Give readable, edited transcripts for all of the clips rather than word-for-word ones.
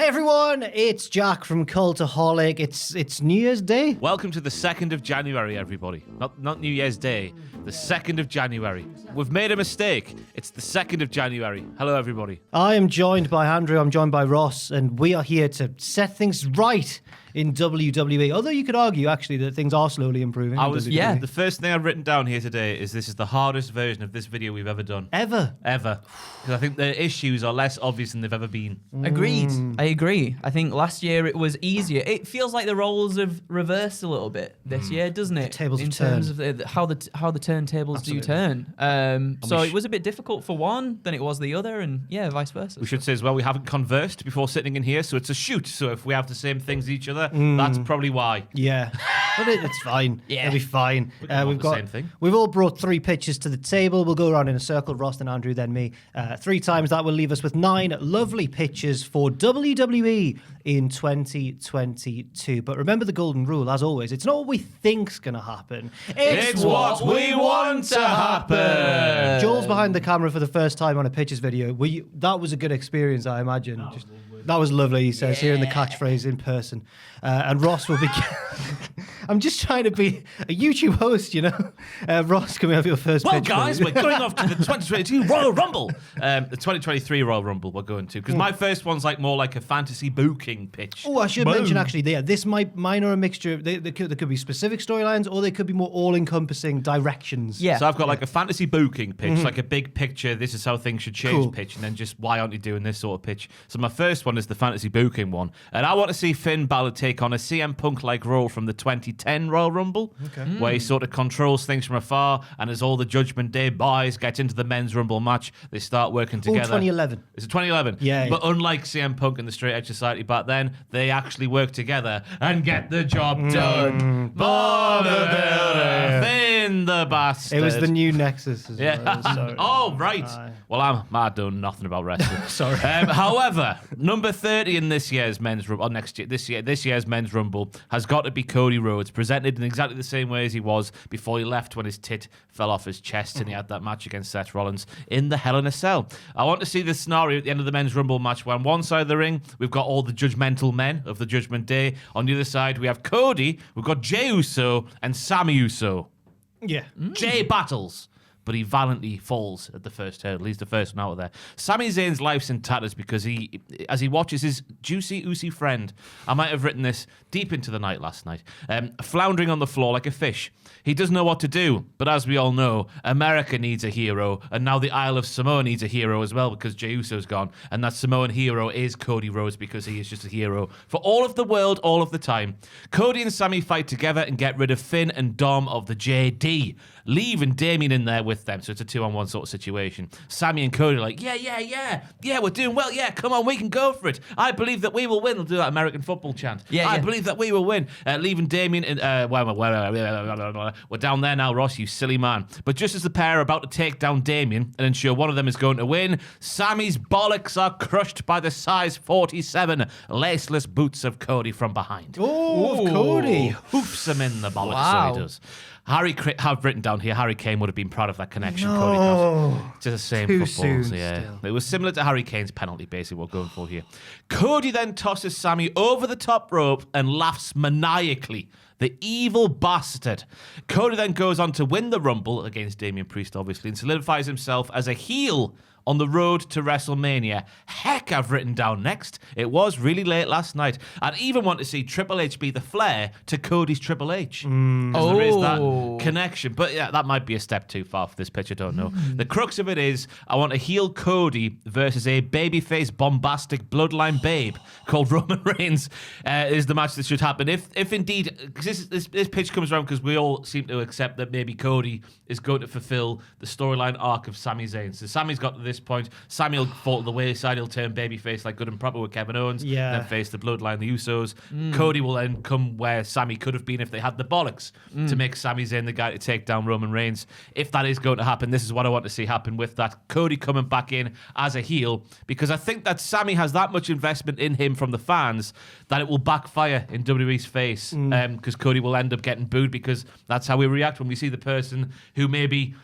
Hey everyone, it's Jack from Cultaholic. It's New Year's Day. Welcome to the 2nd of January, everybody. Not New Year's Day, the 2nd of January. We've made a mistake. It's the 2nd of January. Hello, everybody. I am joined by Andrew, I'm joined by Ross, and we are here to set things right in WWE. Although you could argue, actually, that things are slowly improving. The first thing I've written down here today is this is the hardest version of this video we've ever done. Ever. Because I think the issues are less obvious than they've ever been. Agreed. I agree. I think last year it was easier. It feels like the roles have reversed a little bit this year, doesn't it? The tables in have terms turned. of how the turntables do turn. So it was a bit difficult for one than it was the other, and yeah, vice versa. We should say as well, we haven't conversed before sitting in here, so it's a shoot. So if we have the same things as each other, that's probably why. Yeah, but it's fine. Yeah. It'll be fine. We've got the same thing. We've all brought 3 pitches to the table. We'll go around in a circle, Ross, then Andrew, then me. 3 times. That will leave us with 9 lovely pitches for WWE in 2022. But remember the golden rule, as always. It's not what we think's going to happen. It's what we want to happen. Joel's behind the camera for the first time on a pitches video. That was a good experience, I imagine. That was lovely, he says, hearing the catchphrase in person. And Ross will be... I'm just trying to be a YouTube host, you know? Ross, can we have your first pitch? Well, guys, we're going off to the 2022 Royal Rumble. The 2023 Royal Rumble we're going to. Because my first one's more like a fantasy booking pitch. Oh, I should mention, actually, mine are a mixture. There could be specific storylines, or they could be more all-encompassing directions. Yeah. So I've got like a fantasy booking pitch, like a big picture, this is how things should change pitch, and then just why aren't you doing this sort of pitch? So my first one is the fantasy booking one. And I want to see Finn Balor take on a CM Punk-like role from the 2010 Royal Rumble, where he sort of controls things from afar, and as all the Judgment Day boys get into the men's Rumble match, they start working together. 2011. Is it 2011? Yeah. But unlike CM Punk and the Straight Edge Society back then, they actually work together and get the job done. For the builder, Finn the bastard. It was the new Nexus as well. So, Oh, right. Well, I don't know nothing about wrestling. Sorry. However, number 30 in this year's men's Rumble, this year's men's Rumble has got to be Cody Rhodes, presented in exactly the same way as he was before he left when his tit fell off his chest and he had that match against Seth Rollins in the Hell in a Cell. I want to see this scenario at the end of the men's Rumble match where on one side of the ring, we've got all the judgmental men of the Judgment Day. On the other side, we have Cody, we've got Jey Uso, and Sami Uso. yeah. Jay battles, but he valiantly falls at the first hurdle. He's the first one out of there. Sami Zayn's life's in tatters because as he watches his juicy, oozy friend, I might have written this deep into the night last night, floundering on the floor like a fish. He doesn't know what to do, but as we all know, America needs a hero, and now the Isle of Samoa needs a hero as well because Jey Uso's gone, and that Samoan hero is Cody Rhodes because he is just a hero for all of the world, all of the time. Cody and Sami fight together and get rid of Finn and Dom of the JD, leaving Damien in there with them, so it's a 2-on-1 sort of situation. Sami and Cody are like, yeah, we're doing well, yeah, come on, we can go for it. I believe that we will win. They'll do that American football chant. I believe that we will win. Leaving Damien in, we're down there now, Ross, you silly man. But just as the pair are about to take down Damien and ensure one of them is going to win, Sami's bollocks are crushed by the size 47 laceless boots of Cody from behind. Oh, Cody. Hoofs him in the bollocks, Wow. so he does. Have written down here, Harry Kane would have been proud of that connection. Cody got. It's the same Too footballs, soon yeah. still. It was similar to Harry Kane's penalty, basically, what we're going for here. Cody then tosses Sami over the top rope and laughs maniacally. The evil bastard. Cody then goes on to win the Rumble against Damian Priest, obviously, and solidifies himself as a heel on the road to WrestleMania. Heck, I've written down next. It was really late last night. I'd even want to see Triple H be the Flair to Cody's Triple H. There is that connection. But yeah, that might be a step too far for this pitch. I don't know. The crux of it is I want to heel Cody versus a babyface bombastic bloodline babe called Roman Reigns is the match that should happen. If indeed, because this pitch comes around because we all seem to accept that maybe Cody is going to fulfill the storyline arc of Sami Zayn. So Sami's got to this point. Sami will fall to the wayside. He'll turn babyface like good and proper with Kevin Owens. Yeah. Then face the bloodline, the Usos. Cody will then come where Sami could have been if they had the bollocks to make Sami Zayn the guy to take down Roman Reigns. If that is going to happen, this is what I want to see happen with that. Cody coming back in as a heel, because I think that Sami has that much investment in him from the fans that it will backfire in WWE's face, because Cody will end up getting booed, because that's how we react when we see the person who maybe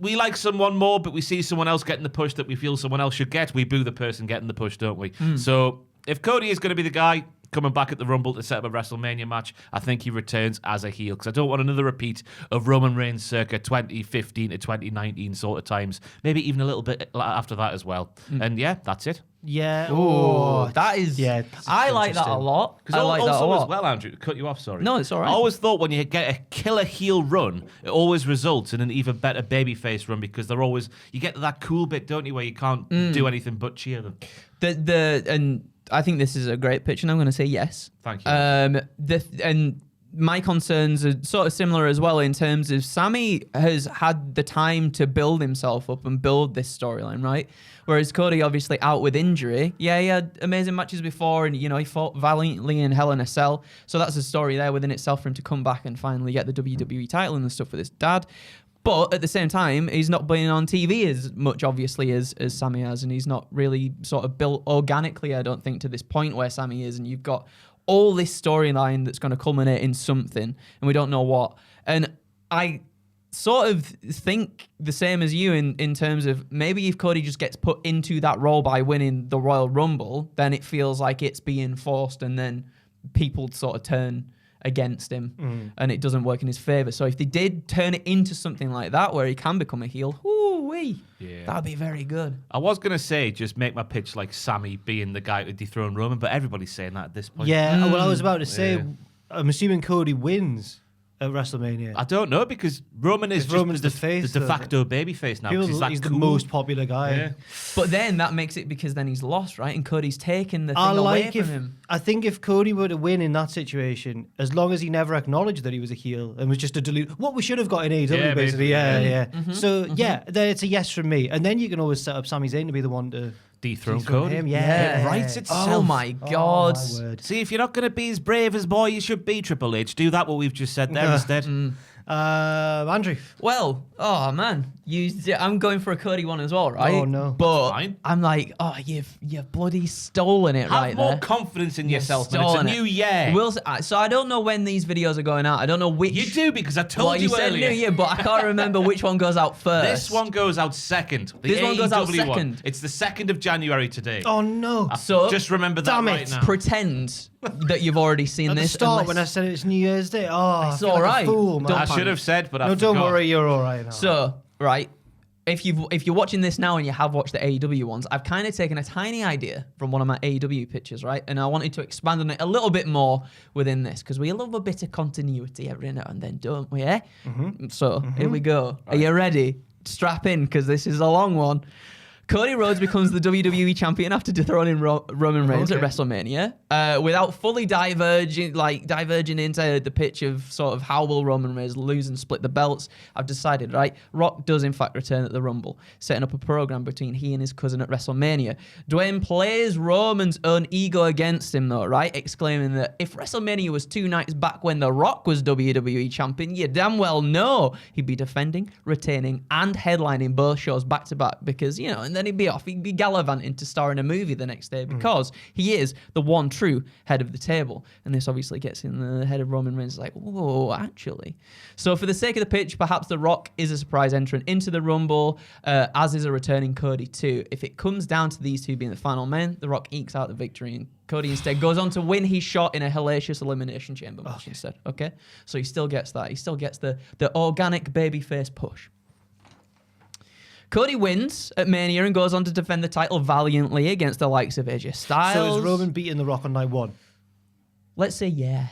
we like someone more, but we see someone else getting the push that we feel someone else should get. We boo the person getting the push, don't we? So if Cody is going to be the guy coming back at the Rumble to set up a WrestleMania match, I think he returns as a heel because I don't want another repeat of Roman Reigns circa 2015 to 2019 sort of times. Maybe even a little bit after that as well. And yeah, that's it. Yeah. Oh, that is. Yeah. I like that a lot. I like that a also lot. as well, Andrew, to cut you off, sorry. No, it's all right. I always thought when you get a killer heel run, it always results in an even better babyface run because they're always, you get that cool bit, don't you, where you can't do anything but cheer them. And I think this is a great pitch, and I'm going to say yes. Thank you. And my concerns are sort of similar as well in terms of Sammy has had the time to build himself up and build this storyline, right? Whereas Cody obviously out with injury. Yeah, he had amazing matches before, and he fought valiantly in Hell in a Cell. So that's a story there within itself for him to come back and finally get the WWE title and the stuff with his dad. But at the same time, he's not been on TV as much, obviously, as Sammy has, and he's not really sort of built organically, I don't think, to this point where Sammy is, and you've got all this storyline that's going to culminate in something, and we don't know what. And I sort of think the same as you in terms of maybe if Cody just gets put into that role by winning the Royal Rumble, then it feels like it's being forced, and then people sort of turn against him and it doesn't work in his favor. So if they did turn it into something like that where he can become a heel, that'd be very good. I was going to say just make my pitch like Sammy being the guy to dethrone Roman, but everybody's saying that at this point. Yeah, well, I was about to say, I'm assuming Cody wins at WrestleMania. I don't know because Roman is Roman's the face, the de facto babyface now. He's the most popular guy. Yeah. But then that makes it because then he's lost, right? And Cody's taken the thing away from him. I think if Cody were to win in that situation, as long as he never acknowledged that he was a heel and was just a delete, what we should have got in AEW, basically. Yeah. So it's a yes from me. And then you can always set up Sami Zayn to be the one to dethrone Cody. Him. Yeah. It writes itself. Oh my God. Oh, my word. See, if you're not going to be as brave as boy, you should be Triple H. Do that what we've just said there instead. Andrew. Well, oh man, I'm going for a Cody one as well, right? Oh no, but fine. I'm like, oh, you've bloody stolen it. Have right more there. confidence in yourself, man. It's a new year. So I don't know when these videos are going out. I don't know which. You do because I told you said earlier. New Year, but I can't remember which one goes out first. This one goes out second. This one goes out AEW second. It's the 2nd of January today. Oh no. So just remember that right now. Pretend that you've already seen At this. the start when I said it's New Year's Day. Oh, It's I feel all like right. a fool, man. I should have said, but I forgot. Don't worry, you're all right now. So, right, if you're watching this now and you have watched the AEW ones, I've kind of taken a tiny idea from one of my AEW pictures, right? And I wanted to expand on it a little bit more within this because we love a bit of continuity every now and then, don't we? Eh? So here we go. Are you ready? Strap in because this is a long one. Cody Rhodes becomes the WWE champion after dethroning Roman Reigns at WrestleMania, without fully diverging into the pitch of sort of how will Roman Reigns lose and split the belts. I've decided, right, Rock does in fact return at the Rumble, setting up a program between he and his cousin at WrestleMania. Dwayne plays Roman's own ego against him though, right, exclaiming that if WrestleMania was 2 nights back when The Rock was WWE champion, you damn well know he'd be defending, retaining, and headlining both shows back to back because, and then he'd be off. He'd be gallivanting to star in a movie the next day because he is the one true head of the table. And this obviously gets in the head of Roman Reigns like, whoa, actually. So for the sake of the pitch, perhaps The Rock is a surprise entrant into the Rumble, as is a returning Cody too. If it comes down to these two being the final men, The Rock ekes out the victory and Cody instead goes on to win his shot in a hellacious Elimination Chamber match instead. Okay? So he still gets that. He still gets the organic babyface push. Cody wins at Mania and goes on to defend the title valiantly against the likes of AJ Styles. So is Roman beating The Rock on night 1? Let's say yeah.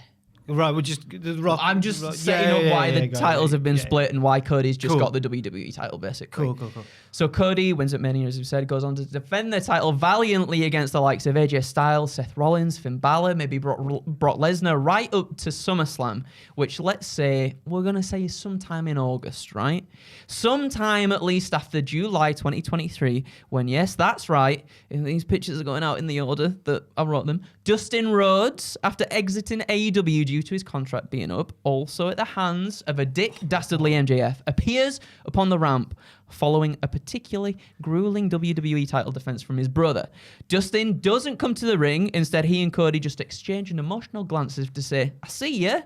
Right, we're just The Rock. I'm just setting up why the titles have been split and why Cody's just got the WWE title, basically. Cool. So Cody wins at Mania, as we said, goes on to defend the title valiantly against the likes of AJ Styles, Seth Rollins, Finn Balor, maybe Brock Lesnar, right up to SummerSlam, which let's say, we're going to say is sometime in August, right? Sometime at least after July 2023, when, yes, that's right, and these pictures are going out in the order that I wrote them, Dustin Rhodes, after exiting AEW due to his contract being up, also at the hands of a dastardly MJF, appears upon the ramp following a particularly grueling WWE title defense from his brother. Dustin doesn't come to the ring. Instead, he and Cody just exchange an emotional glances to say, I see you.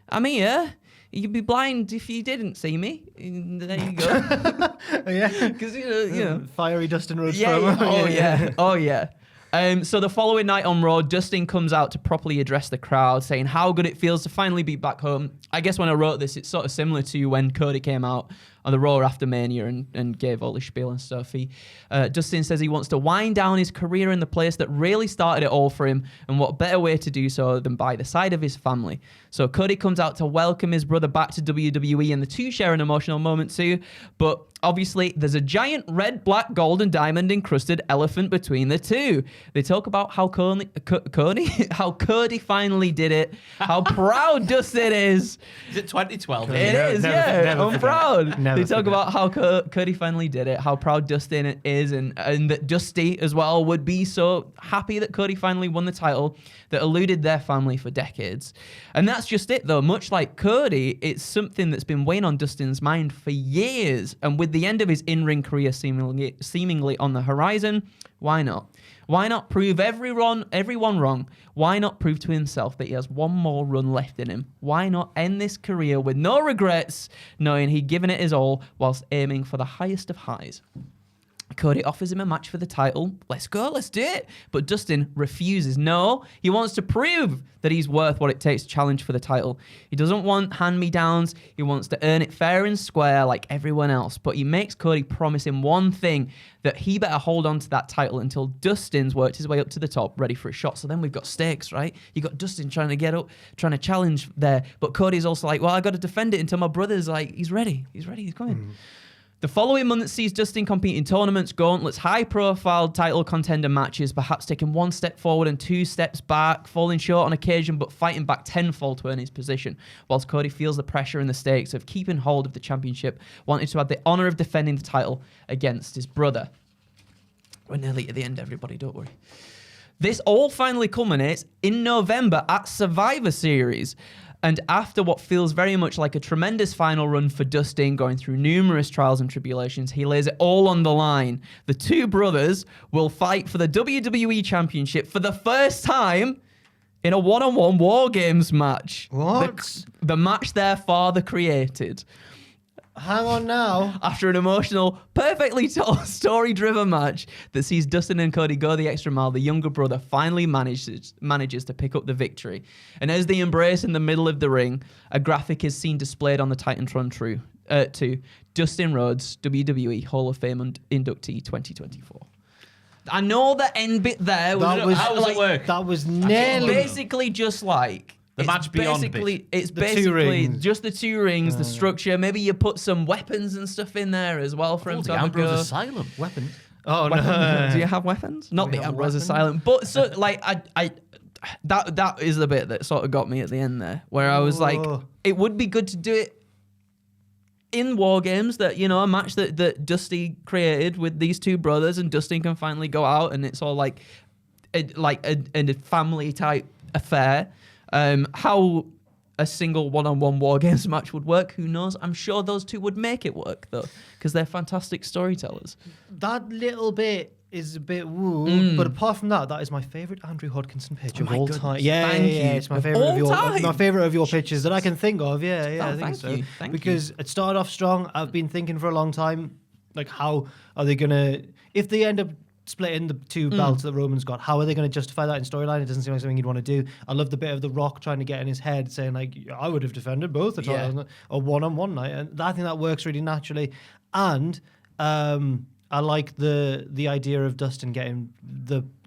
I'm here. You'd be blind if you didn't see me. And there you go. Yeah. Because, Fiery Dustin Rhodes yeah, promo. Oh, yeah. So the following night on Raw, Dustin comes out to properly address the crowd, saying how good it feels to finally be back home. I guess when I wrote this, it's sort of similar to when Cody came out on the Raw after Mania and gave all his spiel and stuff. Dustin says he wants to wind down his career in the place that really started it all for him, and what better way to do so than by the side of his family. So Cody comes out to welcome his brother back to WWE, and the two share an emotional moment too, but obviously there's a giant red, black, gold and diamond encrusted elephant between the two. They talk about how Cody finally did it, how proud Dustin is. Is it 2012? It is, I'm proud. They talk forget. about how Cody finally did it, how proud Dustin is, and that Dusty as well would be so happy that Cody finally won the title that eluded their family for decades. And that's just it, though. Much like Cody, it's something that's been weighing on Dustin's mind for years. And with the end of his in-ring career seemingly on the horizon, why not? Why not prove everyone wrong? Why not prove to himself that he has one more run left in him? Why not end this career with no regrets, knowing he'd given it his all whilst aiming for the highest of highs? Cody offers him a match for the title. Let's go, let's do it. But Dustin refuses. No, he wants to prove that he's worth what it takes to challenge for the title. He doesn't want hand-me-downs. He wants to earn it fair and square like everyone else. But he makes Cody promise him one thing, that he better hold on to that title until Dustin's worked his way up to the top, ready for a shot. So then we've got stakes, right? You got Dustin trying to get up, trying to challenge there. But Cody's also like, well, I got to defend it until my brother's like, he's ready, he's coming. The following month sees Dustin compete in tournaments, gauntlets, high-profile title contender matches, perhaps taking one step forward and two steps back, falling short on occasion, but fighting back tenfold to earn his position, whilst Cody feels the pressure and the stakes of keeping hold of the championship, wanting to have the honour of defending the title against his brother. We're nearly at the end, everybody, don't worry. This all finally culminates in November at Survivor Series. And after what feels very much like a tremendous final run for Dustin, going through numerous trials and tribulations, he lays it all on the line. The two brothers will fight for the WWE Championship for the first time in a one-on-one War Games match. What? The match their father created. Hang on now. After an emotional, perfectly told, story-driven match that sees Dustin and Cody go the extra mile, the younger brother finally manages to pick up the victory. And as they embrace in the middle of the ring, a graphic is seen displayed on the Titantron 2. Dustin Rhodes, WWE Hall of Fame inductee 2024. I know the end bit there. How does it work? That was nearly... Basically just like... The match beyond bit. It's The two basically rings. just the two rings, the structure. Maybe you put some weapons and stuff in there as well for him to the have a Ambrose go. Asylum. Weapons. Oh, Weapons. no. Do you have weapons? Not We the have Ambrose weapons. Asylum, but so like that is the bit that sort of got me at the end there, where I was like, Oh. it would be good to do it in War Games, that, you know, a match that Dusty created with these two brothers, and Dustin can finally go out, and it's all like a family type affair. How a single one-on-one War Games match would work, who knows? I'm sure those two would make it work, though, because they're fantastic storytellers. That little bit is a bit woo, but apart from that, that is my favourite Andrew Hodkinson pitch of my all goodness. time. Yeah, Thank yeah, you. it's my Of favourite all of your time? my favourite of your pitches that I can think of. Yeah, yeah, Oh, I think thank so. you. Thank you. Because it started off strong. I've been thinking for a long time, like, how are they gonna, if they end up splitting the two belts that Roman's got, how are they going to justify that in storyline? It doesn't seem like something you'd want to do. I love the bit of The Rock trying to get in his head, saying like, I would have defended both the titles, or one-on-one night, and I think that works really naturally. And I like the idea of Dustin getting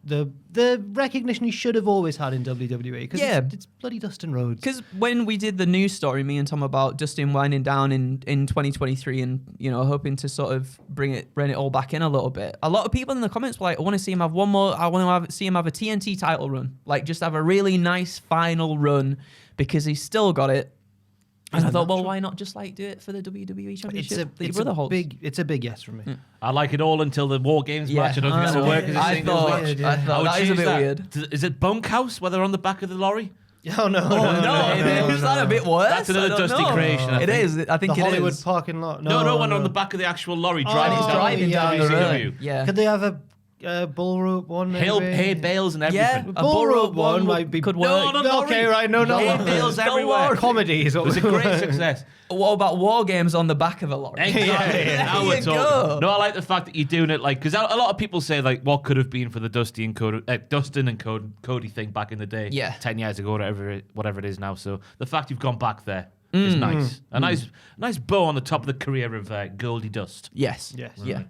the recognition he should have always had in WWE, because it's bloody Dustin Rhodes. Because when we did the news story, me and Tom, about Dustin winding down in 2023 and, you know, hoping to sort of bring it all back in a little bit, a lot of people in the comments were like, I want to see him have one more, I want to see him have a TNT title run, like just have a really nice final run, because he's still got it. And I thought, well, why not just like do it for the WWE Championship that your brother holds? It's a big yes from me. I like it all until the War Games match. I don't think it'll work as a I singles thought, match. I thought that is a bit weird. Is it Bunkhouse, where they're on the back of the lorry? Oh, no. Is that a bit worse? That's another I don't Dusty know. creation, I It think. is. I think The it Hollywood is. parking lot. No, when on the back of the actual lorry Oh, driving it's down driving down the WCW. road. Yeah. Could they have a bull rope one. Maybe. Hay bales and Yeah, everything. a bull rope one one might be could No, work. no, no. Okay, right, no, Hay no. bales Don't everywhere. worry. Comedy is It what was a great success. What about war games on the back of a lorry? Exactly. Yeah. Now There we're you talking. go. No, I like the fact that you're doing it like because a lot of people say like what could have been for the Dustin and Cody thing back in the day, Yeah. 10 years ago, whatever it is now. So the fact you've gone back there is nice. A nice bow on the top of the career of Goldie Dust. Yes. Yes. Yeah.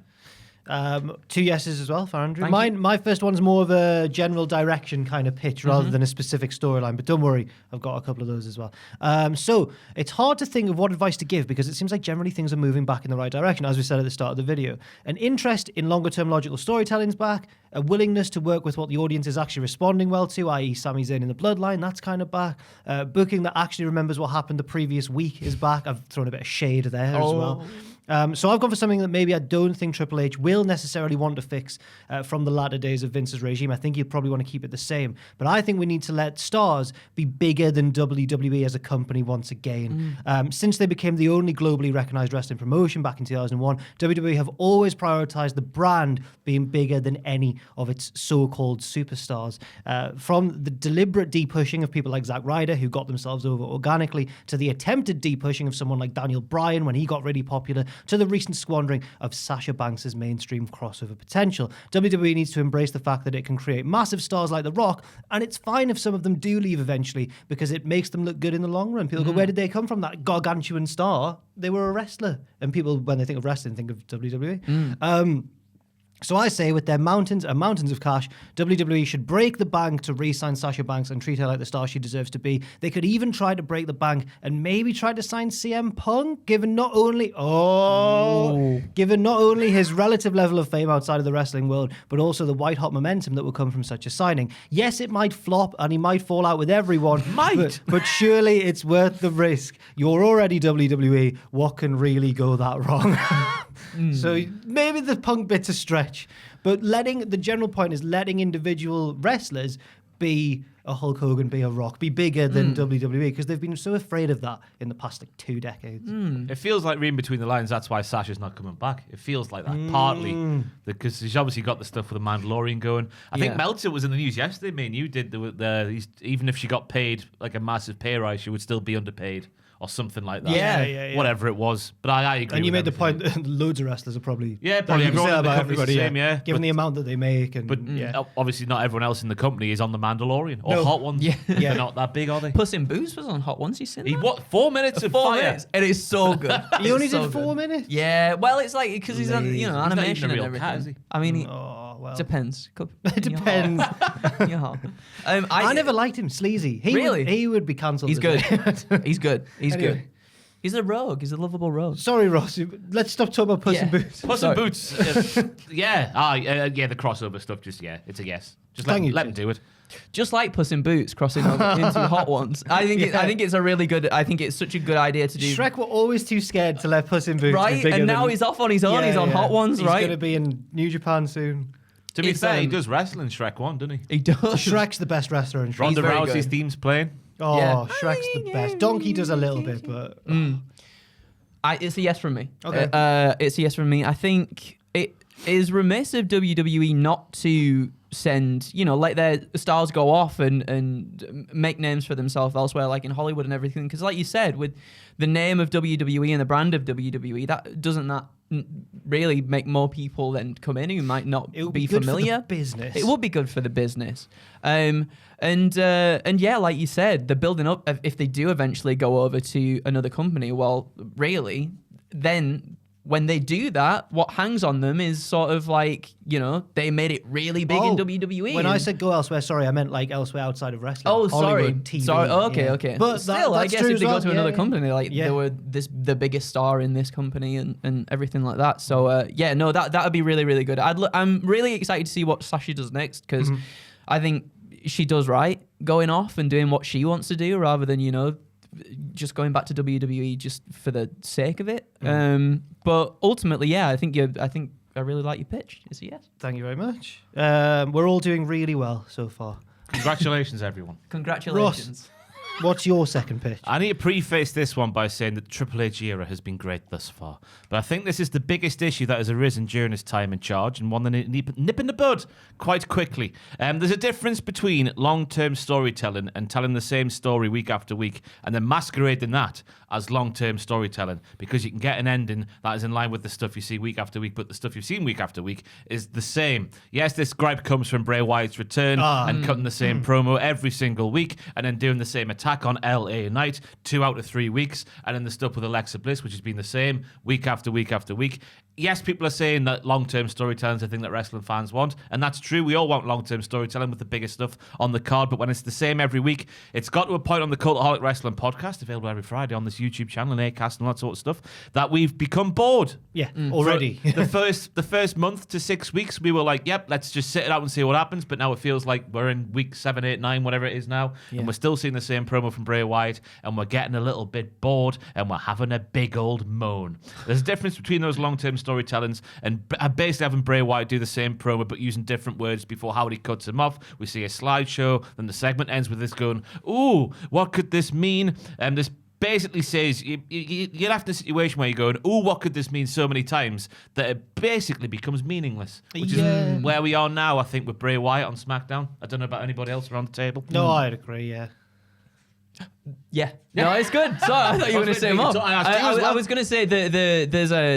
2 yeses as well for Andrew. Thank My first one's more of a general direction kind of pitch rather than a specific storyline, but don't worry, I've got a couple of those as well. So it's hard to think of what advice to give because it seems like generally things are moving back in the right direction, as we said at the start of the video. An interest in longer term logical storytelling's back, a willingness to work with what the audience is actually responding well to, i.e. Sami Zayn in the Bloodline, that's kind of back. Booking that actually remembers what happened the previous week is back. I've thrown a bit of shade there as well. So I've gone for something that maybe I don't think Triple H will necessarily want to fix from the latter days of Vince's regime. I think he'd probably want to keep it the same. But I think we need to let stars be bigger than WWE as a company once again. Since they became the only globally recognized wrestling promotion back in 2001, WWE have always prioritized the brand being bigger than any of its so-called superstars. From the deliberate de-pushing of people like Zack Ryder, who got themselves over organically, to the attempted de-pushing of someone like Daniel Bryan when he got really popular, to the recent squandering of Sasha Banks' mainstream crossover potential. WWE needs to embrace the fact that it can create massive stars like The Rock, and it's fine if some of them do leave eventually because it makes them look good in the long run. People go, where did they come from? That gargantuan star? They were a wrestler. And people, when they think of wrestling, think of WWE. So I say with their mountains and mountains of cash, WWE should break the bank to re-sign Sasha Banks and treat her like the star she deserves to be. They could even try to break the bank and maybe try to sign CM Punk, given not only his relative level of fame outside of the wrestling world, but also the white-hot momentum that will come from such a signing. Yes, it might flop and he might fall out with everyone. But surely it's worth the risk. You're already WWE. What can really go that wrong? So maybe the Punk bit's a stretch, but the general point is letting individual wrestlers be a Hulk Hogan, be a Rock, be bigger than WWE, because they've been so afraid of that in the past 2 decades. It feels like reading between the lines. That's why Sasha's not coming back. It feels like that partly because she's obviously got the stuff with the Mandalorian going. I think Meltzer was in the news yesterday. Me and you did even if she got paid like a massive pay rise, she would still be underpaid. Or something like that. Yeah. Whatever it was. But I agree. And you made the everything. point that loads of wrestlers are probably probably everyone in the company's the same, given the amount that they make. And, But obviously not everyone else in the company is on the Mandalorian or No. Hot Ones. Yeah. They're not that big, are they? Puss in Boots was on Hot Ones. You seen that? He what? 4 minutes of 4 fire. minutes. It is so good. He only It's so did 4 good. minutes? Yeah, well, it's like because he's on, Lazy. not animation even a and real everything. cat, is he? I mean, Oh, well. depends. It depends. Yeah. I never liked him. Sleazy. Really? He would be cancelled. He's good. He's good. He's Anyway. good. He's a rogue. He's a lovable rogue. Sorry, Ross. Let's stop talking about Puss in Yeah. Boots. Puss Sorry. in Boots. The crossover stuff. Just it's a yes. Just let him do it. Just like Puss in Boots crossing over into Hot Ones. I think it's a really good. I think it's such a good idea to do. Shrek were always too scared to let Puss in Boots be Right, bigger and now than- he's off on his own. He's on Hot Ones, He's right? going to be in New Japan soon. To be It's, fair, he does wrestle in Shrek 1, doesn't he? He does. Shrek's the best wrestler in Shrek. Ronda very Rousey's good. theme's playing. Oh, Yeah. Shrek's the best. Donkey does a little bit, but... It's a yes from me. Okay. It's a yes from me. I think it is remiss of WWE not to send, let their stars go off and make names for themselves elsewhere, like in Hollywood and everything. Because like you said, with the name of WWE and the brand of WWE, that really make more people then come in who might not It would be be good familiar. for the business. It would be good for the business. And yeah, like you said, the building up, if they do eventually go over to another company, well, really, then when they do that, what hangs on them is sort of like, they made it really big in WWE. When I said go elsewhere, sorry, I meant like elsewhere outside of wrestling. Oh, sorry. Hollywood, TV, Sorry. Okay, yeah. okay. But still, I that's guess true if as they go well. to Yeah, another yeah. company, like Yeah. they were the biggest star in this company and everything like that. So that would be really, really good. I'm really excited to see what Sasha does next because I think she does right going off and doing what she wants to do rather than just going back to WWE just for the sake of it. But ultimately, yeah, I think I really like your pitch. It's a yes. Thank you very much. We're all doing really well so far. Congratulations, everyone. Congratulations. What's your second pitch? I need to preface this one by saying that the Triple H era has been great thus far. But I think this is the biggest issue that has arisen during his time in charge, and one that nip in the bud quite quickly. There's a difference between long-term storytelling and telling the same story week after week, and then masquerading that as long-term storytelling, because you can get an ending that is in line with the stuff you see week after week, but the stuff you've seen week after week is the same. Yes, this gripe comes from Bray Wyatt's return and cutting the same promo every single week, and then doing the same attack on LA Knight 2 out of 3 weeks, and then the stuff with Alexa Bliss, which has been the same week after week after week. Yes, people are saying that long-term storytelling is the thing that wrestling fans want, and that's true. We all want long-term storytelling with the biggest stuff on the card, but when it's the same every week, it's got to a point on the Cultaholic Wrestling podcast, available every Friday on this YouTube channel and Acast and all that sort of stuff, that we've become bored. Yeah, already. The first month to 6 weeks, we were like, yep, let's just sit it out and see what happens, but now it feels like we're in week 7, 8, 9, whatever it is now, and we're still seeing the same promo from Bray Wyatt, and we're getting a little bit bored, and we're having a big old moan. There's a difference between those long-term storytellings and basically having Bray Wyatt do the same promo but using different words before Howdy cuts him off. We see a slideshow, then the segment ends with this going, ooh, what could this mean? And this basically says you're left in a situation where you're going, ooh, what could this mean so many times that it basically becomes meaningless, which is where we are now, I think, with Bray Wyatt on SmackDown. I don't know about anybody else around the table. No, I'd agree, yeah. Yeah, no, it's good. Sorry, I thought you were going to say more. I was going to say that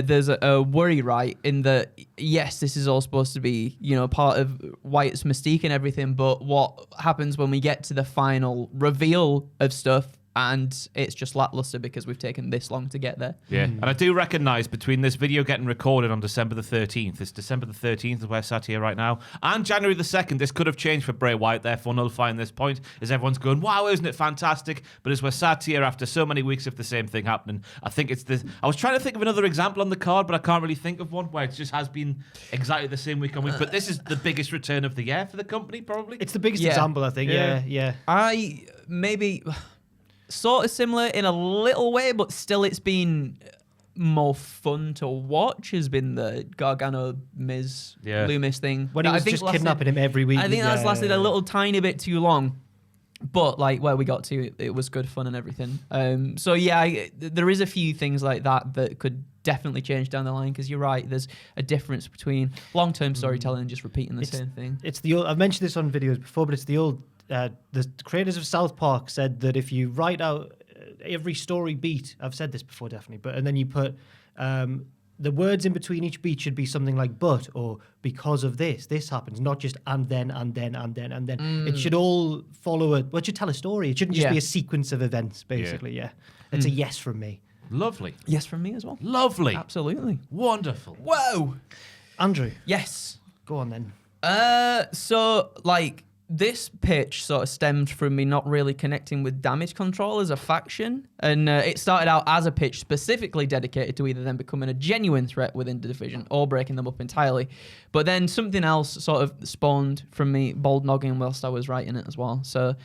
there's a worry, right, in that, yes, this is all supposed to be, part of Wyatt's mystique and everything, but what happens when we get to the final reveal of stuff and it's just lackluster because we've taken this long to get there? Yeah, and I do recognise between this video getting recorded on December the 13th, it's December the 13th as we're sat here right now, and January the 2nd, this could have changed for Bray Wyatt, therefore nullifying this point, is everyone's going, wow, isn't it fantastic? But as we're sat here after so many weeks of the same thing happening, I think it's this. I was trying to think of another example on the card, but I can't really think of one where it just has been exactly the same week on week. But this is the biggest return of the year for the company, probably. It's the biggest example, I think. Yeah. I maybe sort of similar in a little way, but still it's been more fun to watch has been the Gargano Miz Loomis thing. When he was just kidnapping him every week. I think that's lasted a little tiny bit too long. But like where we got to, it was good fun and everything. So yeah, there is a few things like that could definitely change down the line, because you're right, there's a difference between long-term storytelling and just repeating the same thing. It's the old, I've mentioned this on videos before, but it's the old, the creators of South Park said that if you write out every story beat, I've said this before definitely, but and then you put the words in between each beat should be something like but or because of this happens, not just and then. It should all follow it should tell a story. It shouldn't just be a sequence of events, basically. Yeah. It's a yes from me. Lovely. Yes from me as well. Lovely. Absolutely. Wonderful. Whoa. Andrew. Yes. Go on then. So like this pitch sort of stemmed from me not really connecting with Damage Control as a faction, and it started out as a pitch specifically dedicated to either them becoming a genuine threat within the division or breaking them up entirely. But then something else sort of spawned from me bold noggin whilst I was writing it as well. So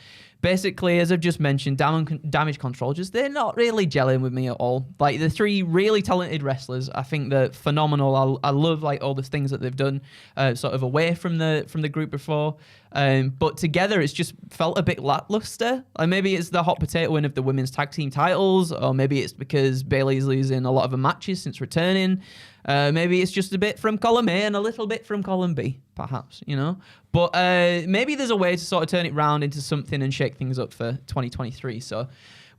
basically, as I've just mentioned, Damage Control, they're not really gelling with me at all. Like, the three really talented wrestlers, I think they're phenomenal. I love like all the things that they've done sort of away from the group before. But together, it's just felt a bit lackluster. Like, maybe it's the hot potato win of the women's tag team titles, or maybe it's because Bayley's losing a lot of her matches since returning. Maybe it's just a bit from column A and a little bit from column B, perhaps, But maybe there's a way to sort of turn it round into something and shake things up for 2023. So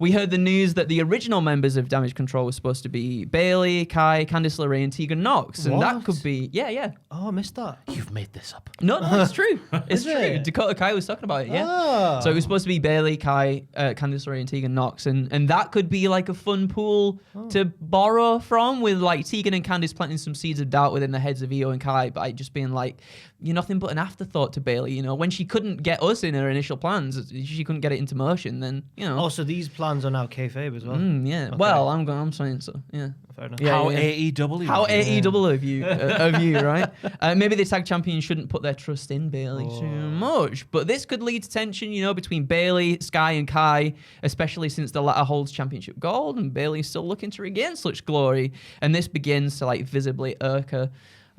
we heard the news that the original members of Damage Control were supposed to be Bayley, Kai, Candice LeRae, and Tegan Nox. And that could be... Yeah. Oh, I missed that. You've made this up. No, it's true. It's true. Dakota Kai was talking about it, yeah. Oh. So it was supposed to be Bayley, Kai, Candice LeRae, and Tegan Nox. And that could be like a fun pool to borrow from, with like Tegan and Candice planting some seeds of doubt within the heads of Io and Kai by just being like, you're nothing but an afterthought to Bayley. When she couldn't get us in her initial plans, she couldn't get it into motion, then, Also, these plans are now kayfabe as well. Yeah. Okay. Well, I'm saying so. Yeah. Fair enough. Yeah, How yeah. AEW. How AEW of you, right? Maybe the tag champions shouldn't put their trust in Bayley too much, but this could lead to tension, between Bayley, Sky, and Kai, especially since the latter holds championship gold and Bayley's still looking to regain such glory, and this begins to like visibly irk her.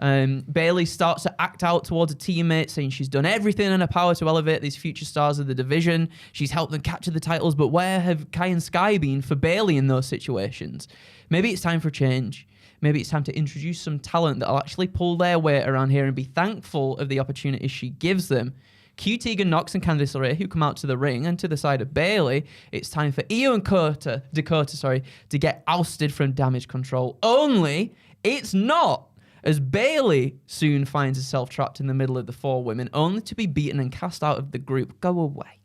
Bayley starts to act out towards a teammate, saying she's done everything in her power to elevate these future stars of the division. She's helped them capture the titles, but where have Kai and Sky been for Bayley in those situations? Maybe it's time for change. Maybe it's time to introduce some talent that'll actually pull their weight around here and be thankful of the opportunities she gives them. Cue Tegan Nox and Candice LeRae, who come out to the ring, and to the side of Bayley, it's time for Io and Dakota to get ousted from Damage Control. Only it's not, as Bayley soon finds herself trapped in the middle of the 4 women, only to be beaten and cast out of the group. Go away.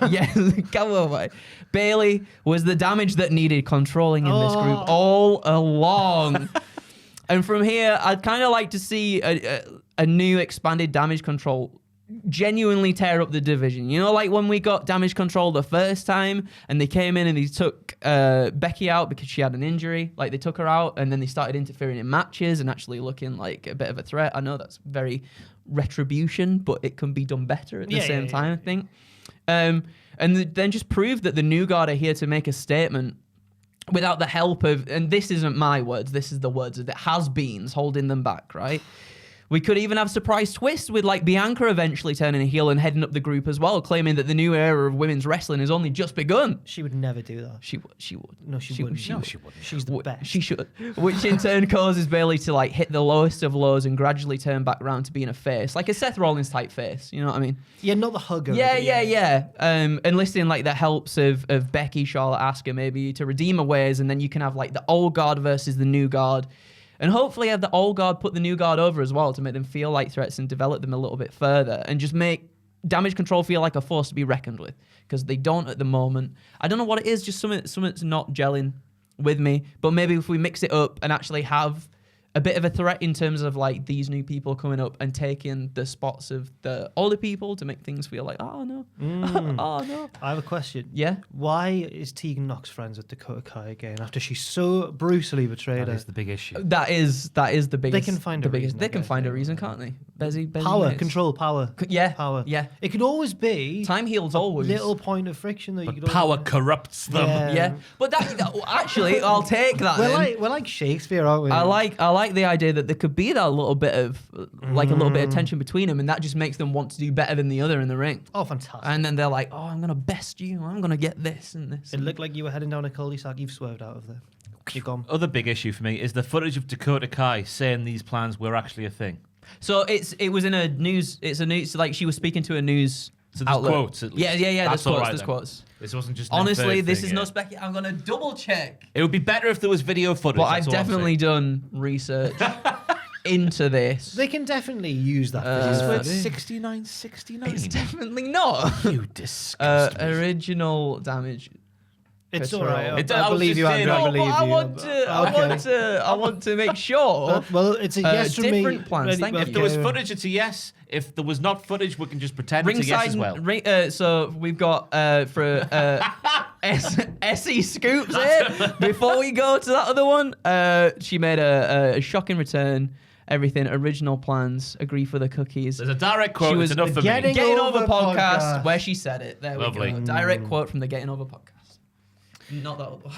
Yeah, go away. Bayley was the damage that needed controlling in this group all along. And from here, I'd kind of like to see a new expanded Damage Control genuinely tear up the division. You know, like when we got Damage Control the first time and they came in and they took Becky out because she had an injury. Like they took her out and then they started interfering in matches and actually looking like a bit of a threat. I know that's very retribution, but it can be done better at the same time, I think. And then just prove that the New Guard are here to make a statement without the help of, and this isn't my words, this is the words of the has-beens holding them back, right? We could even have surprise twists with like Bianca eventually turning a heel and heading up the group as well, claiming that the new era of women's wrestling has only just begun. She would never do that. She would. No, she wouldn't. She wouldn't. She's the best. She should. Which in turn causes Bayley to like hit the lowest of lows and gradually turn back around to being a face, like a Seth Rollins type face. You know what I mean? Yeah, not the hugger. Yeah. Enlisting like the helps of Becky, Charlotte, Asuka, maybe to redeem her ways, and then you can have like the old guard versus the new guard. And hopefully have the old guard put the new guard over as well to make them feel like threats and develop them a little bit further and just make Damage Control feel like a force to be reckoned with, because they don't at the moment. I don't know what it is, just something's not gelling with me. But maybe if we mix it up and actually have a bit of a threat in terms of like these new people coming up and taking the spots of the older people to make things feel like, oh no, oh no. I have a question. Yeah? Why is Tegan Nox friends with Dakota Kai again after she so brutally betrayed That her? is the big issue. That is the biggest. They can find a biggest. reason, They I can guess, find a yeah. reason, can't they? Bezzy Power, mates. control, power. Yeah, Power. yeah. It could always be Time heals a always. little point of friction that you But could power always... corrupts them. Yeah, but that actually, I'll take that. We're like Shakespeare, aren't we? I like the idea that there could be that little bit of like a little bit of tension between them, and that just makes them want to do better than the other in the ring. Oh, fantastic. And then they're like, "Oh, I'm gonna best you. I'm gonna get this and this." It looked like you were heading down a cul-de-sac. You've swerved out of there. You're gone. Other big issue for me is the footage of Dakota Kai saying these plans were actually a thing. So it was in a news. It's a news. Like she was speaking to a news. So there's outlet. quotes at least. Yeah. That's There's all quotes. right There's then. quotes. This wasn't just an Honestly, inferred this thing, is no yeah. spec. I'm gonna double check. It would be better if there was video footage. But I've that's all I'm definitely saying. done research into this. They can definitely use that. This for was this. 69.69. It's definitely not. You disgust me. Original damage. It's Chris all right. Roll. I believe you, Andrew. I No, believe but you. I want to make sure. Well, it's a yes from me. different plans, thank If you. there was footage, it's a yes. If there was not footage, we can just pretend it's a yes as well. So we've got for SE Scoops here. Before we go to that other one, she made a shocking return. Everything, original plans, agree for the cookies. There's a direct quote. She was It's enough for me. getting- Getting Over Over podcast, podcast. where she said it. There Lovely. we go. Direct quote from the Getting Over podcast. Not that other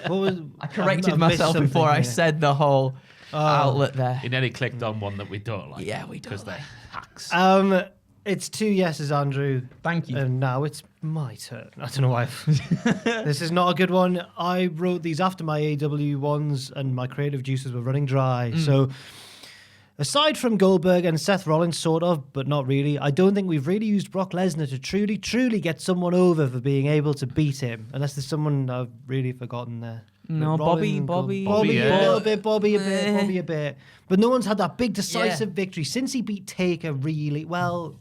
one. I corrected myself before I said the whole outlet there. He nearly clicked on one that we don't like. Yeah, we don't Because they're like. hacks. It's 2 yeses, Andrew. Thank you. And now it's my turn. I don't know why. This is not a good one. I wrote these after my AW ones, and my creative juices were running dry. So, aside from Goldberg and Seth Rollins, sort of, but not really, I don't think we've really used Brock Lesnar to truly get someone over for being able to beat him. Unless there's someone I've really forgotten there. No, Rollins Bobby. Bobby yeah. a little bit, Bobby a bit. But no one's had that big decisive victory since he beat Taker, really. Well,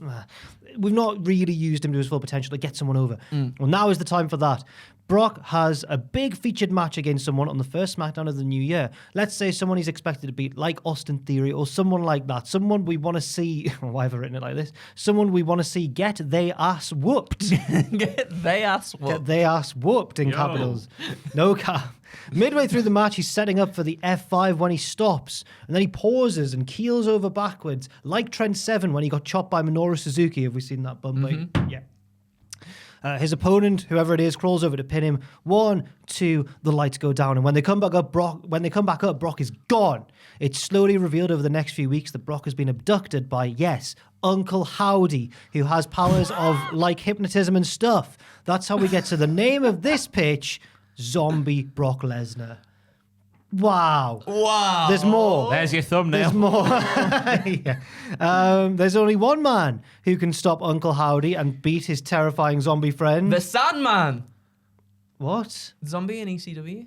we've not really used him to his full potential to get someone over. Well, now is the time for that. Brock has a big featured match against someone on the first SmackDown of the new year. Let's say someone he's expected to beat, like Austin Theory or someone like that. Someone we want to see, why have I written it like this? Someone we want to see get their ass whooped. Get they ass whooped. Get their ass whooped in capitals. No cap. Midway through the match, he's setting up for the F5 when he stops, and then he pauses and keels over backwards, like Trent Seven when he got chopped by Minoru Suzuki. Have we seen that bum bait? Yeah. His opponent, whoever it is, crawls over to pin him. 1, 2, the lights go down, and when they come back up, Brock is gone. It's slowly revealed over the next few weeks that Brock has been abducted by, yes, Uncle Howdy, who has powers of like hypnotism and stuff. That's how we get to the name of this pitch, Zombie Brock Lesnar. Wow. There's more. There's your thumbnail. There's more. Yeah. There's only one man who can stop Uncle Howdy and beat his terrifying zombie friend. The Sandman. What? Zombie in ECW?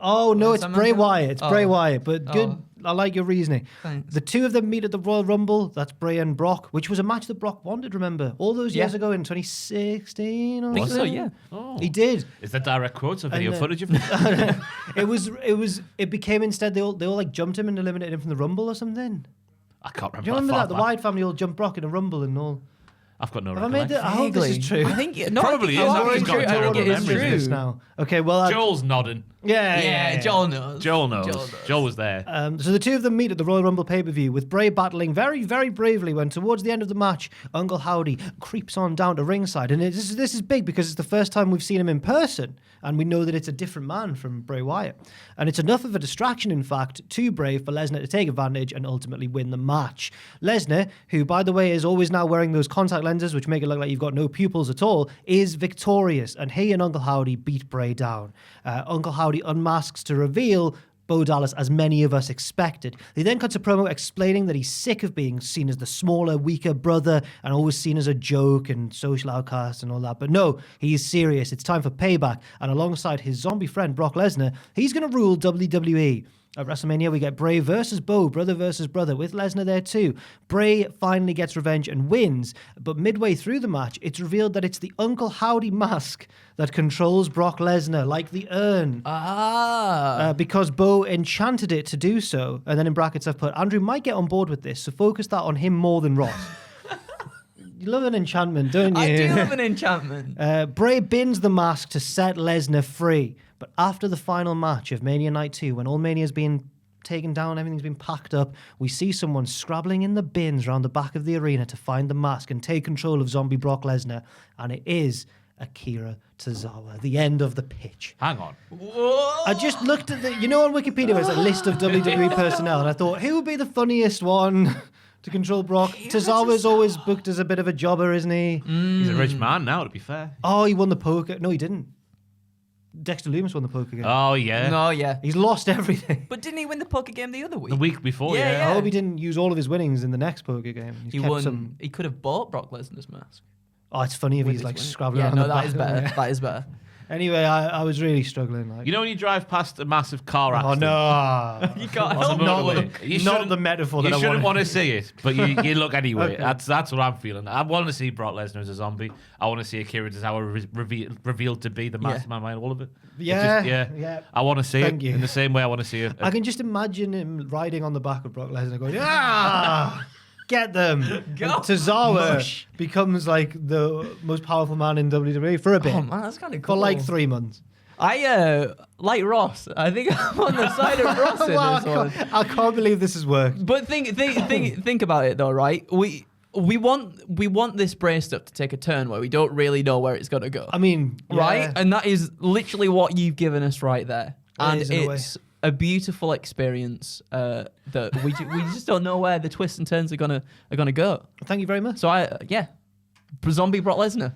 Oh, no, it's Sandman Bray show? Wyatt. It's Bray Wyatt, but good. Oh. I like your reasoning. Thanks. The two of them meet at the Royal Rumble. That's Bray and Brock, which was a match that Brock wanted, remember? All those years ago in 2016 or I think so, something? yeah. Oh. He did. Is that direct quotes or video And, footage of this? It became instead they all like jumped him and eliminated him from the Rumble or something. I can't remember. Do you remember far that? The back. Wyatt family all jumped Brock in a Rumble and all. I've got no Have I made recollection. that? I hope this is true. I think no, Probably is. I I've think just got I terrible think it is memories of true. Now. Okay, well, Joel's nodding. yeah. Joel knows. Joel knows. Joel was there. So the two of them meet at the Royal Rumble pay-per-view with Bray battling very, very bravely when towards the end of the match, Uncle Howdy creeps on down to ringside. And this is big because it's the first time we've seen him in person. And we know that it's a different man from Bray Wyatt. And it's enough of a distraction, in fact, to Bray for Lesnar to take advantage and ultimately win the match. Lesnar, who, by the way, is always now wearing those contact lenses, which make it look like you've got no pupils at all, is victorious. And he and Uncle Howdy beat Bray down. Uncle Howdy unmasks to reveal Bo Dallas, as many of us expected. He then cuts a promo explaining that he's sick of being seen as the smaller, weaker brother and always seen as a joke and social outcast and all that. But no, he's serious. It's time for payback. And alongside his zombie friend, Brock Lesnar, he's going to rule WWE. At WrestleMania, we get Bray versus Bo, brother versus brother, with Lesnar there too. Bray finally gets revenge and wins, but midway through the match, it's revealed that it's the Uncle Howdy mask that controls Brock Lesnar, like the urn. Because Bo enchanted it to do so. And then in brackets, I've put, Andrew might get on board with this, so focus that on him more than Ross. You love an enchantment, don't you? I do love an enchantment. Bray bins the mask to set Lesnar free. But after the final match of Mania Night 2, when all Mania's been taken down, everything's been packed up, we see someone scrabbling in the bins around the back of the arena to find the mask and take control of zombie Brock Lesnar. And it is Akira Tozawa, the end of the pitch. Hang on. I just looked at on Wikipedia there's a list of WWE personnel, and I thought, who would be the funniest one to control Brock? Tozawa's always booked as a bit of a jobber, isn't he? He's a rich man now, to be fair. Oh, he won the poker. No, he didn't. Dexter Lumis won the poker game. Oh, yeah. No, yeah. He's lost everything. But didn't he win the poker game the other week? The week before, Yeah, yeah. yeah. I hope he didn't use all of his winnings in the next poker game. He's He kept won. some. He could have bought Brock Lesnar's mask. Oh, it's funny if with he's his like winnings. scrabbling Yeah, around no, the that back is of it. better. That is better. Anyway, I was really struggling. Like, You know when you drive past a massive car accident? no, You can't On help the but motorway? look. You not shouldn't- the metaphor that You I shouldn't wanted. want to see it, but you look anyway. Okay. That's what I'm feeling. I want to see Brock Lesnar as a zombie. I want to see Akira Tozawa revealed to be the mastermind behind all of it. Yeah, It's just- yeah. I want to see Thank it you. in the same way I want to see it. I can just imagine him riding on the back of Brock Lesnar, going, "Ah, get them!" And Go. Tozawa Mush. becomes like the most powerful man in WWE for a bit, Oh man, that's kind of cool. for like 3 months. I like Ross. I think I'm on the side of Ross in Wow, this one. I can't believe this has worked. But think about it though, right? We want this Bray stuff to take a turn where we don't really know where it's gonna go. I mean, Right? yeah. And that is literally what you've given us right there. And is, in a way. it's a beautiful experience that we just don't know where the twists and turns are gonna go. Thank you very much. So zombie Brock Lesnar.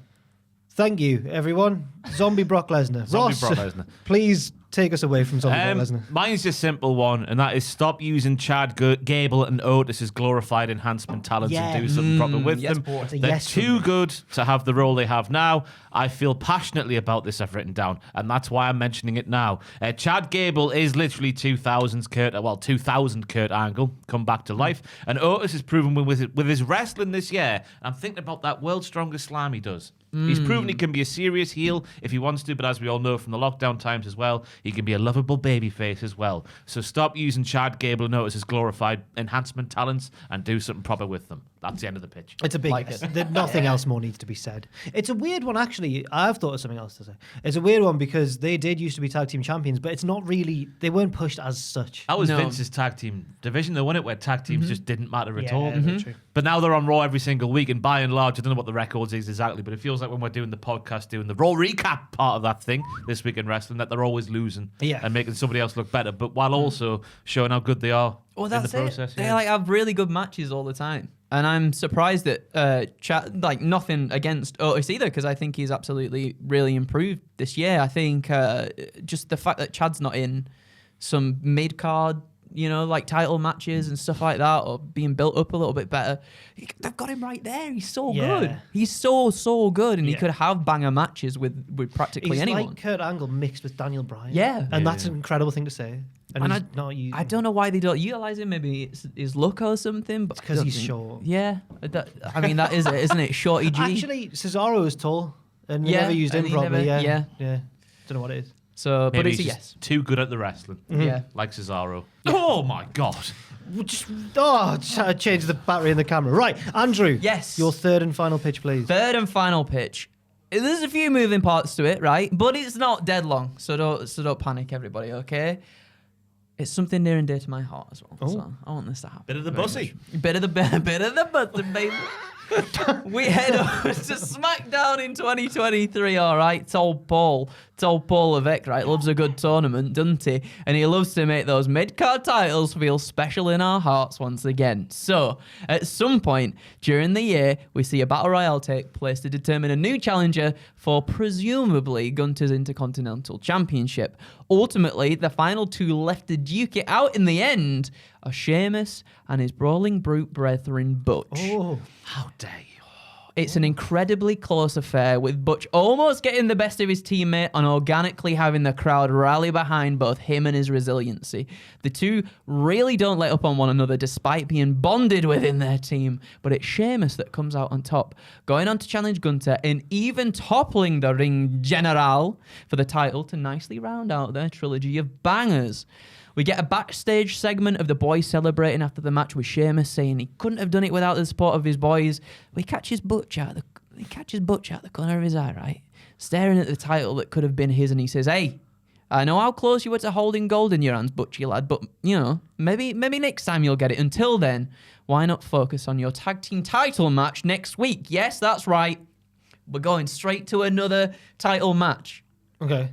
Thank you, everyone. Zombie Brock Lesnar. Zombie Ross, Brock Lesnar. please take us away from Zombie Brock Lesnar. Mine's just a simple one, and that is stop using Chad Gable and Otis as glorified enhancement talents Yeah. and do something proper with yes, them. boy. It's a They're yes from too me. good to have the role they have now. I feel passionately about this I've written down, and that's why I'm mentioning it now. Chad Gable is literally 2000 Kurt Angle come back to life, and Otis is proven with his wrestling this year. I'm thinking about that World's Strongest Slam he does. He's proven he can be a serious heel if he wants to, but as we all know from the lockdown times as well, he can be a lovable babyface as well. So stop using Chad Gable and Otis as glorified enhancement talents and do something proper with them. That's the end of the pitch. It's a big Like yes. it. Nothing else more needs to be said. It's a weird one, actually. I've thought of something else to say. It's a weird one because they did used to be tag team champions, but it's not really, they weren't pushed as such. That was No. Vince's tag team division, though, wasn't it? Where tag teams just didn't matter at all. very true. But now they're on Raw every single week, and by and large, I don't know what the records is exactly, but it feels feels like when we're doing the podcast, doing the Raw recap part of that thing this week in wrestling, that they're always losing and making somebody else look better, but while also showing how good they are in the process. They like have really good matches all the time. And I'm surprised that Chad, like nothing against Otis either, because I think he's absolutely really improved this year. I think just the fact that Chad's not in some mid-card, like title matches and stuff like that, or being built up a little bit better, they've got him right there. He's so good. He's so good, and he could have banger matches with practically anyone. He's like Kurt Angle mixed with Daniel Bryan. Yeah. And that's an incredible thing to say. And he's not using. I don't know why they don't utilize him. Maybe it's his look or something. But because he's short. Yeah. That is it, isn't it? Shorty G. Actually, Cesaro is tall, and they never used him properly. Yeah. Don't know what it is. So, Maybe but it's he's a just yes. too good at the wrestling. Yeah. Like Cesaro. Oh my God. Change the battery in the camera. Right, Andrew. Yes. Your third and final pitch, please. Third and final pitch. There's a few moving parts to it, right? But it's not dead long, so don't panic, everybody. Okay. It's something near and dear to my heart as well. Oh. So I want this to happen. Bit of the bussy. Bit of the bussy, baby. We head over to SmackDown in 2023, all right? Told Paul Levesque, right, loves a good tournament, doesn't he? And he loves to make those mid-card titles feel special in our hearts once again. So, at some point during the year, we see a Battle Royale take place to determine a new challenger for presumably Gunther's Intercontinental Championship. Ultimately, the final two left to duke it out in the end are Sheamus and his Brawling Brute brethren, Butch. Oh. How dare you? It's an incredibly close affair, with Butch almost getting the best of his teammate and organically having the crowd rally behind both him and his resiliency. The two really don't let up on one another despite being bonded within their team, but it's Sheamus that comes out on top, going on to challenge Gunther and even toppling the Ring General for the title to nicely round out their trilogy of bangers. We get a backstage segment of the boys celebrating after the match with Sheamus saying he couldn't have done it without the support of his boys. He catches Butch out the corner of his eye, right? Staring at the title that could have been his, and he says, "Hey, I know how close you were to holding gold in your hands, Butchie lad, but, maybe next time you'll get it. Until then, why not focus on your tag team title match next week?" Yes, that's right. We're going straight to another title match. Okay.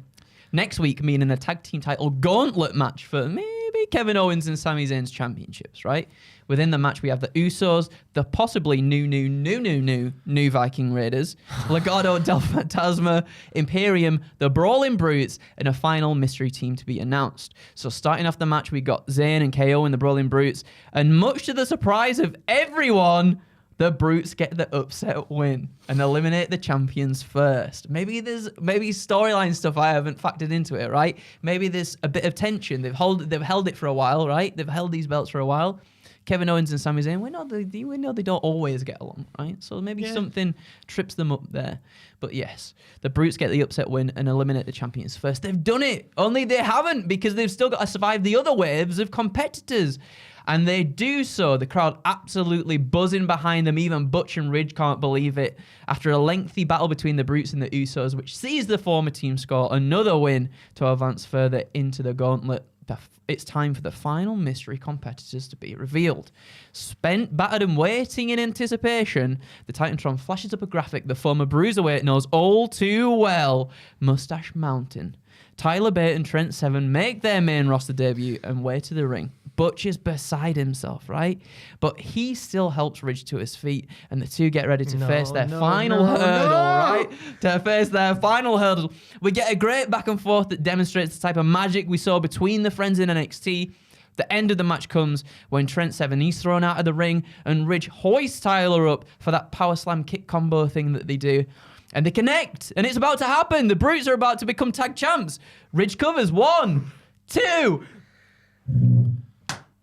Next week, meaning a tag team title gauntlet match for maybe Kevin Owens and Sami Zayn's championships, right? Within the match, we have the Usos, the possibly new Viking Raiders, Legado del Fantasma, Imperium, the Brawling Brutes, and a final mystery team to be announced. So starting off the match, we got Zayn and KO and the Brawling Brutes, and much to the surprise of everyone, the Brutes get the upset win and eliminate the champions first. Maybe storyline stuff I haven't factored into it, right? Maybe there's a bit of tension. They've held it for a while, right? They've held these belts for a while. Kevin Owens and Sami Zayn, we know they don't always get along, right? So maybe something trips them up there. But yes, the Brutes get the upset win and eliminate the champions first. They've done it, only they haven't, because they've still got to survive the other waves of competitors. And they do so. The crowd absolutely buzzing behind them. Even Butch and Ridge can't believe it. After a lengthy battle between the Brutes and the Usos, which sees the former team score another win to advance further into the gauntlet, it's time for the final mystery competitors to be revealed. Spent, battered, and waiting in anticipation, the Titantron flashes up a graphic the former Bruiserweight knows all too well, Mustache Mountain. Tyler Bate and Trent Seven make their main roster debut and way to the ring. Butch is beside himself, right? But he still helps Ridge to his feet, and the two get ready to face their final hurdle, right? To face their final hurdle. We get a great back and forth that demonstrates the type of magic we saw between the friends in NXT. The end of the match comes when Trent Seven, he's thrown out of the ring, and Ridge hoists Tyler up for that power slam kick combo thing that they do. And they connect, and it's about to happen. The Brutes are about to become tag champs. Ridge covers 1, 2.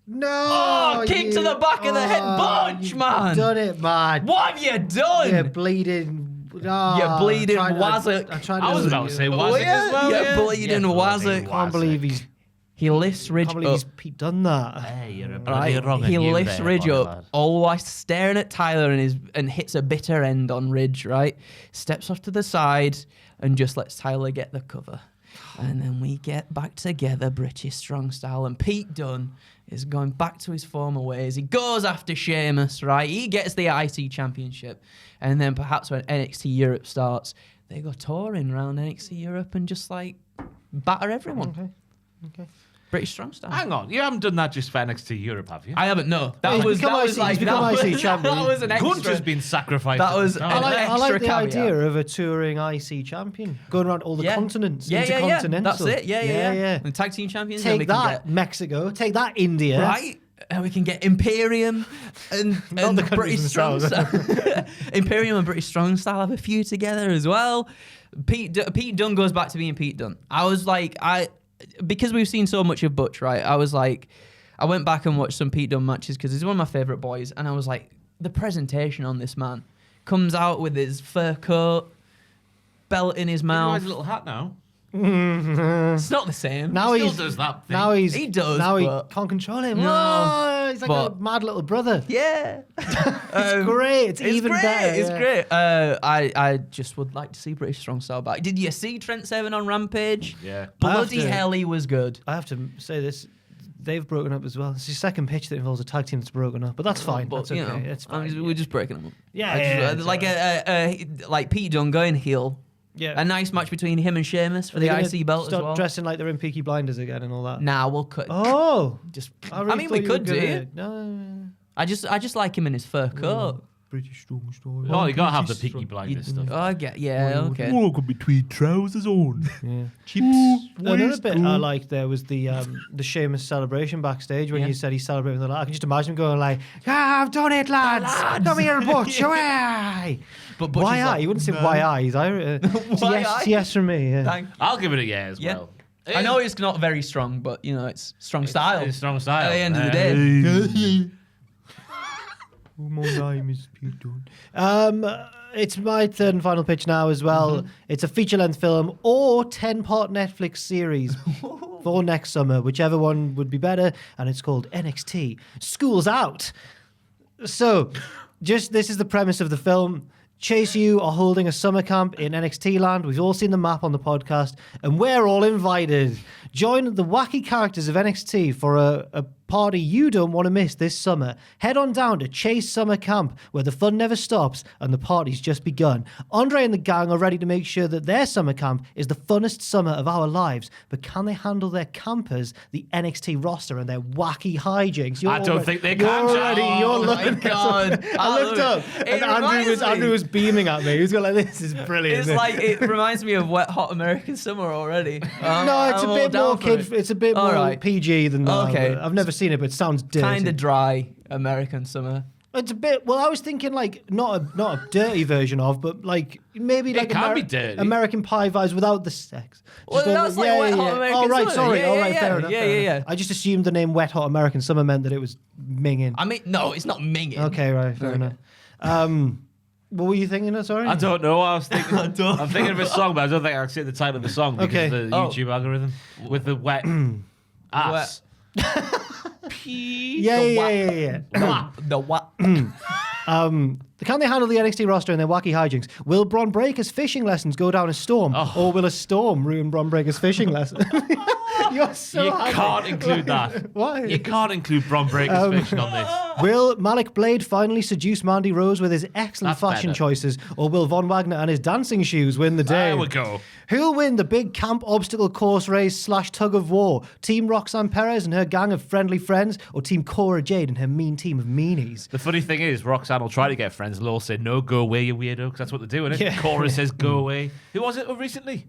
No! Oh, kick to the back of the head. Butch, man. You've done it, man. What have you done? You're bleeding. Oh, You're bleeding Wazzock. I was about to say Wazzock as well. You're bleeding Wazzock. I can't believe he lifts Ridge up. he's done that. Hey, you're a bloody wrong. He lifts Ridge up, all while staring at Tyler and hits a bitter end on Ridge, right? Steps off to the side and just lets Tyler get the cover. And then we get back together, British strong style. And Pete Dunne is going back to his former ways. He goes after Sheamus, right? He gets the IC championship. And then perhaps when NXT Europe starts, they go touring around NXT Europe and just like batter everyone. Okay. British strong style. Hang on, you haven't done that just for NXT Europe, have you? I haven't. No, He's become IC champion. That was an extra. Gunter's been sacrificed. That was. Oh, I like extra the caveat. idea of a touring IC champion going around all the continents. Intercontinental. That's it. Yeah. And tag team champions. then we Take can that, Mexico. Take that, India. right? And we can get Imperium and Not the countries British strong themselves. style. Imperium and British strong style have a feud together as well. Pete Dunne goes back to being Pete Dunne. I was like, because we've seen so much of Butch, right? I was like, I went back and watched some Pete Dunne matches because he's one of my favourite boys, and I was like, the presentation on this man comes out with his fur coat, belt in his He mouth. wears a little hat now. It's not the same. Now He still he's does that thing. now he's He does, now he but- can't control him. No, Oh, he's like a but- mad little brother. Yeah. It's great. It's even great. better. It's yeah. great. I just would like to see British strong style back. Did you see Trent Seven on Rampage? Yeah. Bloody to- hell, he was good. I have to say this. They've broken up as well. It's the second pitch that involves a tag team that's broken up, but that's fine. But, That's okay. you know, It's fine. we're just breaking them up. Yeah, I just- yeah, it's like like Pete Dunne going heel. Yeah. A nice match between him and Sheamus for Are the they gonna IC belt as start well. dressing like they're in Peaky Blinders again and all that. Nah, we'll cut. Oh, Just. really I mean, we thought you were could do. gonna- No. I just like him in his fur coat. British strong style. Oh, you gotta have the Peaky Blinders stuff. Oh, I get. Yeah. Okay. Walk between trousers on. Yeah. Chips. Another bit I liked there was the Sheamus celebration backstage when Yeah. you said he celebrated with the lad. I can just imagine him going like, I've done it, lads. Come here, Butch. Away. But Butch Why is I? like, He wouldn't say why I. He's Irish. Why yes, I? yes from me. Yeah. Thank- I'll give it a yeah as Yeah. well. I know it's not very strong, but you know it's strong style. It's strong style. At the end of the day. My name is Peter. It's my third and final pitch now as well. It's a feature-length film or 10-part Netflix series for next summer, whichever one would be better. And it's called NXT School's Out. So, this is the premise of the film. Chase U are holding a summer camp in NXT land. We've all seen the map on the podcast, and we're all invited. Join the wacky characters of NXT for a party you don't want to miss this summer. Head on down to Chase Summer Camp, where the fun never stops and the party's just begun. Andre and the gang are ready to make sure that their summer camp is the funnest summer of our lives, but can they handle their campers, the NXT roster, and their wacky hijinks? I don't think they can, You're Jack. ready. Oh You're my looking. God. I looked love up, it. and It reminds me- Andrew was beaming at me. He was going like, "This is brilliant." It's like it reminds me of Wet Hot American Summer already. No, it's I'm a all bit down more for kid. it. It's a bit All more right. PG than that. Okay. I've never seen it, but it sounds dirty. Kind of dry American Summer. It's a bit. Well, I was thinking like not a dirty version of, but like maybe like can be dirty. American Pie vibes without the sex. Well, Just that's like Wet Hot American Oh right, Summer. sorry. Yeah, All yeah, right, yeah. fair enough. Yeah, fair yeah, enough. yeah. I just assumed the name Wet Hot American Summer meant that it was minging. I mean, no, it's not minging. Okay, right, fair Okay. enough. What were you thinking of? Sorry. I don't know. I was thinking. I'm thinking of a song, but I don't think I can see the title of the song because Okay. of the Oh. YouTube algorithm with the wet ass. Yeah. The what? Can they handle the NXT roster and their wacky hijinks? Will Bron Breaker's fishing lessons go down a storm, or will a storm ruin Bron Breaker's fishing lessons? You're so You happy. can't include that. Why? You can't include Bron Breaker's fiction on this. Will Malik Blade finally seduce Mandy Rose with his excellent That's fashion better. choices, or will Von Wagner and his dancing shoes win the day? There we go. Who'll win the big camp obstacle course race / tug of war? Team Roxanne Perez and her gang of friendly friends, or Team Cora Jade and her mean team of meanies? The funny thing is, Roxanne will try to get friends. They'll all say, "No, go away, you weirdo," because that's what they're doing. Isn't it? Yeah. Cora says, "Go away." Who was it recently?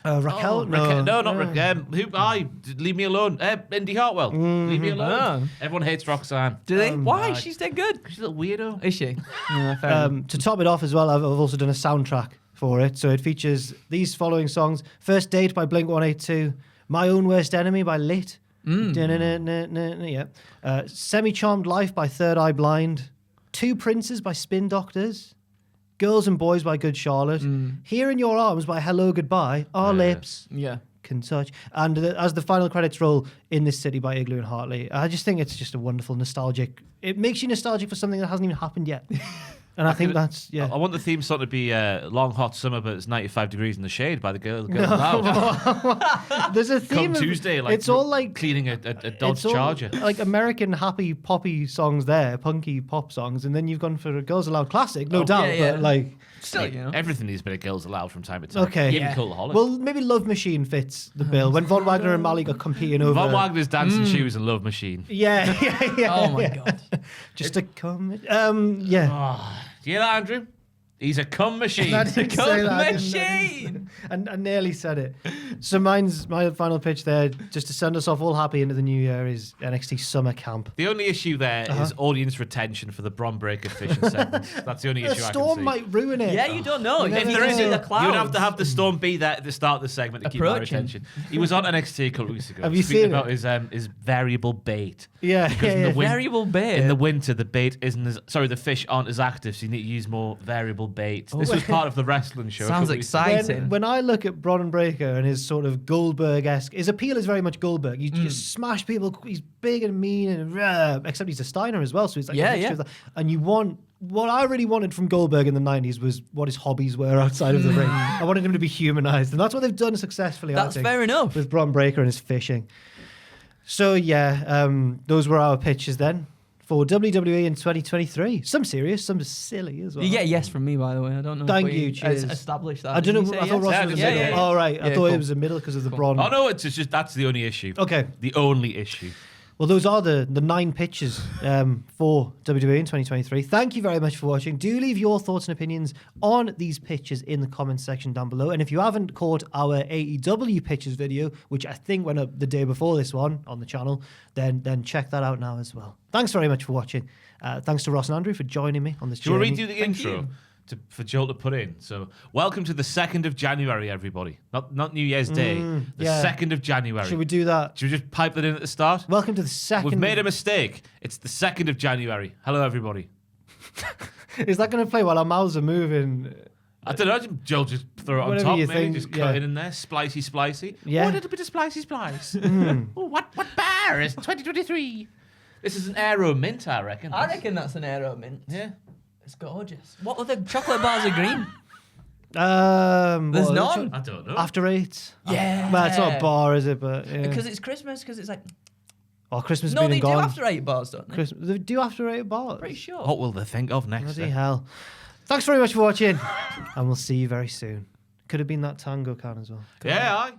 Raquel? Raquel, no, not Raquel. Leave me alone. Indy Hartwell. Leave me alone. Oh. Everyone hates Roxanne. Do they? Why? She's dead good. She's a little weirdo. Is she? Yeah, fair enough. To top it off as well, I've also done a soundtrack for it. So it features these following songs: First Date by Blink-182, My Own Worst Enemy by Lit, Semi-Charmed Life by Third Eye Blind, Two Princes by Spin Doctors, Girls and Boys by Good Charlotte, Here in Your Arms by Hello Goodbye, Our Lips Yeah. Can Touch, and as the final credits roll, In This City by Igloo and Hartley. I just think it's just a wonderful nostalgic. It makes you nostalgic for something that hasn't even happened yet. And I think that's, yeah. I want the theme song to be long hot summer, but it's 95 degrees in the shade by the Girls Loud. There's a theme. Come Tuesday, like it's all like cleaning a Dodge it's all Charger. like American happy poppy songs there, punky pop songs, and then you've gone for a Girls Aloud classic, no doubt. yeah. But like, Still, you know. Everything needs a bit of Girls Aloud from time to time. Okay. Even Yeah. Cultaholic. well, maybe Love Machine fits the bill. When Von Wagner and Mali got competing over. Von Wagner's Dancing Shoes and Love Machine. Yeah. Oh my god. Just to come. Yeah. Oh, do you hear that, Andrew? He's a cum machine. I didn't Cum say that, I didn't- machine. I nearly said it. So my final pitch there, just to send us off all happy into the new year, is NXT Summer Camp. The only issue there is audience retention for the Bron Breakker fishing segments. That's the only The issue I can storm see. might ruin it. Yeah, you don't know. You If never there know. isn't the You would have to clouds. have the storm be there at the start of the segment to keep our Approaching. attention. He was on NXT a couple of weeks ago. Have you speaking seen about it? his variable bait. Yeah. Because in the win- Variable bait. In the winter, the bait isn't as the fish aren't as active, so you need to use more variable bait. This was part of the wrestling show. a Sounds couple weeks ago. exciting. When I look at Bron Breakker and his sort of Goldberg-esque, his appeal is very much Goldberg. You just smash people. He's big and mean and except he's a Steiner as well, so he's like Yeah, a mixture yeah. of that. And you want what I really wanted from Goldberg in the 90s was what his hobbies were outside of the ring. I wanted him to be humanized, and that's what they've done successfully. I That's think, fair enough. with Bron Breakker and his fishing. So yeah, those were our pitches then for WWE in 2023. Some serious, some silly as well. You get a yes from me, by the way. I don't know. Thank if we you, cheers. Established that. I don't Did know. you I say thought Ross yes? was the Yeah, middle. yeah, yeah. All right, I Yeah, thought cool. it was the middle because of the Bron. Oh no, it's just that's the only issue. Okay. The only issue. Well, those are the 9 pitches for WWE in 2023. Thank you very much for watching. Do leave your thoughts and opinions on these pitches in the comments section down below. And if you haven't caught our AEW pitches video, which I think went up the day before this one on the channel, then check that out now as well. Thanks very much for watching. Thanks to Ross and Andrew for joining me on this Do you journey. want to redo the intro for Joel to put in? So, welcome to the 2nd of January, everybody. Not New Year's Day. The yeah. 2nd of January. Should we do that? Should we just pipe that in at the start? Welcome to the second. We've made a mistake. It's the 2nd of January. Hello, everybody. Is that going to play while our mouths are moving? I don't know. Joel just throw it on Whatever top. you Maybe think, just yeah. cut it in there. Splicey. Yeah. Oh, a little bit of splicey splice. Oh, what bar is 2023? This is an Aero Mint, I reckon. I reckon that's an Aero Mint. Yeah. It's gorgeous. What other chocolate bars are green? There's There's none. I don't know. After 8. Yeah. Well, it's not a bar, is it? But yeah. Because it's Christmas, because it's like... Oh, Christmas has No, been they and do gone. after 8 bars, don't they? Christmas, they do after 8 bars. Pretty sure. What will they think of next? Bloody hell. Thanks very much for watching, and we'll see you very soon. Could have been that tango can as well. Yeah, aye.